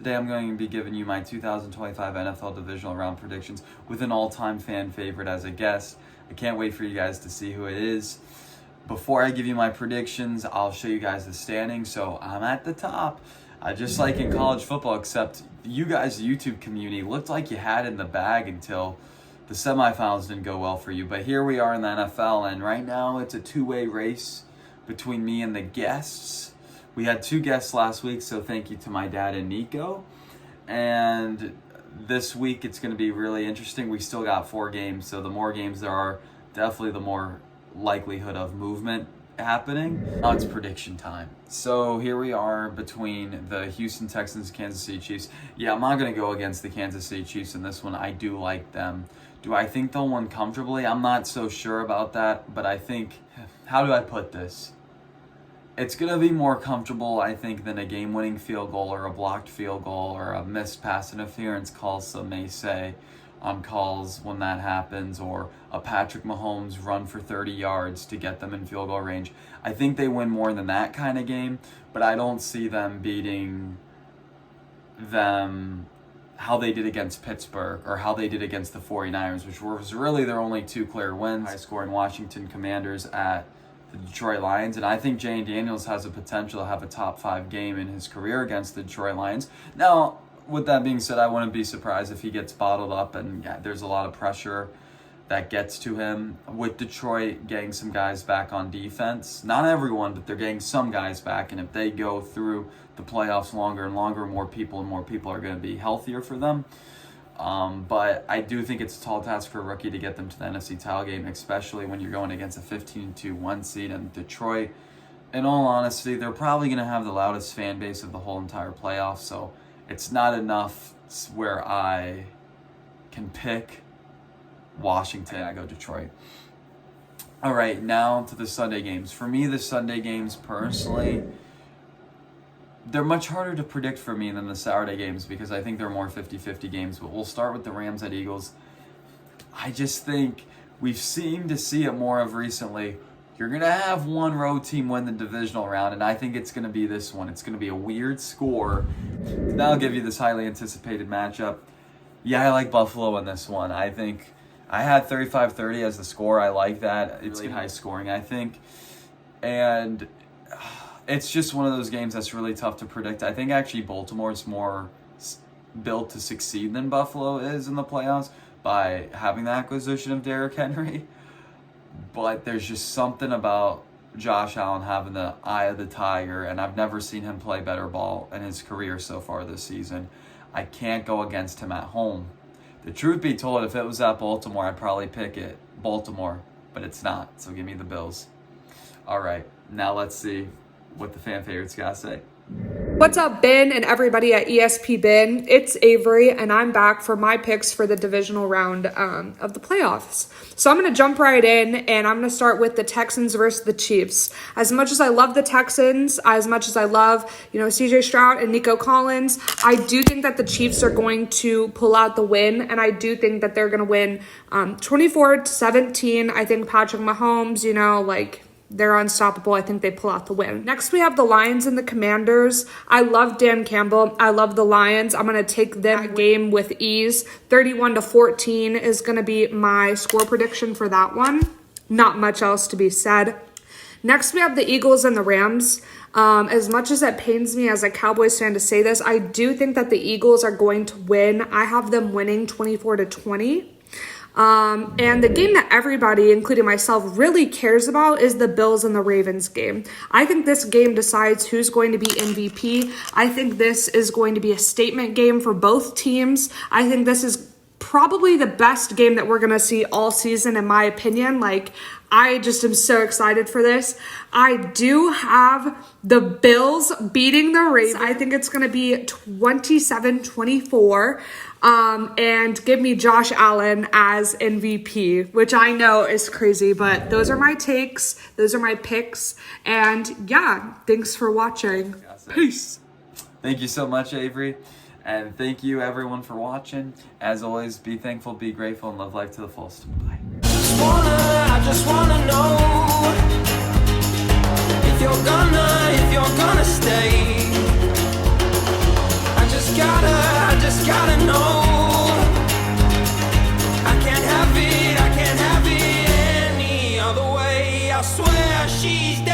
Today I'm going to be giving you my 2025 NFL Divisional Round predictions with an all-time fan favorite as a guest. I can't wait for you guys to see who it is. Before I give you my predictions, I'll show you guys the standings. So I'm at the top, just like in college football, except you guys, the YouTube community, looked like you had it in the bag until the semifinals didn't go well for you. But here we are in the NFL, and right now it's a two-way race between me and the guests. We had two guests last week, so thank you to my dad and Nico. And this week it's going to be really interesting. We still got 4 games, so the more games there are, definitely the more likelihood of movement happening. Now it's prediction time. So here we are between the Houston Texans and Kansas City Chiefs. Yeah, I'm not going to go against the Kansas City Chiefs in this one. I do like them. Do I think they'll win comfortably? I'm not so sure about that, but I think, how do I put this? It's going to be more comfortable, I think, than a game-winning field goal or a blocked field goal or a missed pass interference call, some may say, on calls when that happens, or a Patrick Mahomes run for 30 yards to get them in field goal range. I think they win more than that kind of game, but I don't see them beating them how they did against Pittsburgh or how they did against the 49ers, which was really their only 2 clear wins. High-scoring Washington Commanders at the Detroit Lions, and I think Jane Daniels has the potential to have a top 5 game in his career against the Detroit Lions. Now, with that being said, I wouldn't be surprised if he gets bottled up, and there's a lot of pressure that gets to him. With Detroit getting some guys back on defense, not everyone, but they're getting some guys back, and if they go through the playoffs longer and longer, more people are going to be healthier for them. But I do think it's a tall task for a rookie to get them to the NFC title game, especially when you're going against a 15-1 seed. And Detroit, in all honesty, they're probably going to have the loudest fan base of the whole entire playoff. So it's not enough where I can pick Washington. I go Detroit. All right, now to the Sunday games. For me, the Sunday games personally, they're much harder to predict for me than the Saturday games because I think they're more 50-50 games. But we'll start with the Rams at Eagles. I just think we've seemed to see it more of recently. You're going to have one road team win the divisional round, and I think it's going to be this one. It's going to be a weird score. That'll give you this highly anticipated matchup. Yeah, I like Buffalo in this one. I think I had 35-30 as the score. I like that. It's really high scoring, I think. And it's just one of those games that's really tough to predict. I think actually Baltimore's more built to succeed than Buffalo is in the playoffs by having the acquisition of Derrick Henry. But there's just something about Josh Allen having the eye of the tiger, and I've never seen him play better ball in his career so far this season. I can't go against him at home. The truth be told, if it was at Baltimore, I'd probably pick it, Baltimore, but it's not, so give me the Bills. All right, now let's see what the fan favorites gotta say. What's up, Ben and everybody at ESP Ben? It's Avery, and I'm back for my picks for the divisional round of the playoffs. So I'm going to jump right in, and I'm going to start with the Texans versus the Chiefs. As much as I love the Texans, as much as I love, CJ Stroud and Nico Collins, I do think that the Chiefs are going to pull out the win, and I do think that they're going to win 24-17. I think Patrick Mahomes, they're unstoppable. I think they pull out the win. Next, we have the Lions and the Commanders. I love Dan Campbell. I love the Lions. I'm going to take them game with ease. 31-14 is going to be my score prediction for that one. Not much else to be said. Next, we have the Eagles and the Rams. As much as it pains me as a Cowboys fan to say this, I do think that the Eagles are going to win. I have them winning 24-20. And the game that everybody, including myself, really cares about is the Bills and the Ravens game. I think this game decides who's going to be MVP. I think this is going to be a statement game for both teams. I think this is probably the best game that we're going to see all season, in my opinion. I just am so excited for this. I do have the Bills beating the Ravens. I think it's going to be 27-24. And give me Josh Allen as MVP, which I know is crazy, but those are my takes. Those are my picks. And yeah, thanks for watching. Peace. Thank you so much, Avery. And thank you, everyone, for watching. As always, be thankful, be grateful, and live life to the fullest. Bye. I just wanna know if you're gonna stay. I just just gotta know. I can't have it any other way. I swear she's dead.